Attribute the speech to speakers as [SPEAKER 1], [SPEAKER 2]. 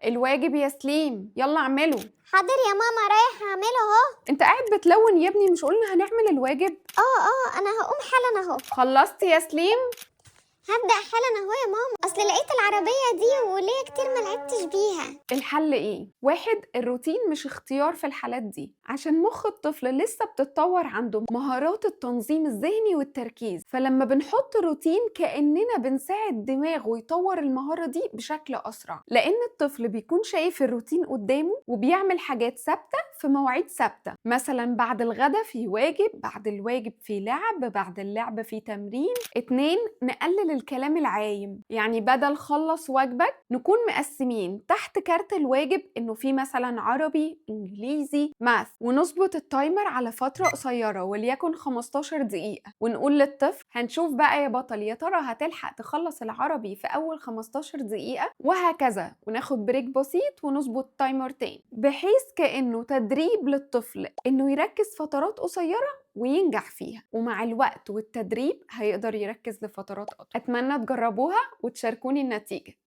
[SPEAKER 1] الواجب يا سليم، يلا اعمله.
[SPEAKER 2] حاضر يا ماما، رايح اعمله اهو.
[SPEAKER 1] انت قاعد بتلون يا ابني، مش قلنا هنعمل الواجب؟
[SPEAKER 2] انا هقوم حالا اهو.
[SPEAKER 1] خلصت يا سليم؟
[SPEAKER 2] هبدأ حالا اهو يا ماما، اصل لقيت العربية دي وليا كتير ما لعبتش بيها.
[SPEAKER 1] الحل ايه؟ واحد، الروتين مش اختيار في الحالات دي، عشان مخ الطفل لسه بتتطور عنده مهارات التنظيم الذهني والتركيز، فلما بنحط روتين كأننا بنساعد دماغه يطور المهارة دي بشكل أسرع، لأن الطفل بيكون شايف الروتين قدامه وبيعمل حاجات ثابتة في مواعيد ثابتة، مثلا بعد الغدا في واجب، بعد الواجب في لعب، بعد اللعب في تمرين. اتنين، نقلل الكلام العايم، يعني بدل خلص واجبك نكون مقسمين تحت كارت الواجب انه في مثلا عربي، انجليزي، ماث، ونظبط التايمر على فترة قصيرة وليكن 15 دقيقة، ونقول للطفل هنشوف بقى يا بطل يا ترى هتلحق تخلص العربي في اول 15 دقيقة، وهكذا، وناخد بريك بسيط ونظبط تايمر تاني، بحيث كأنه تدريب للطفل انه يركز فترات قصيرة وينجح فيها، ومع الوقت والتدريب هيقدر يركز لفترات أطول. أتمنى تجربوها وتشاركوني النتيجة.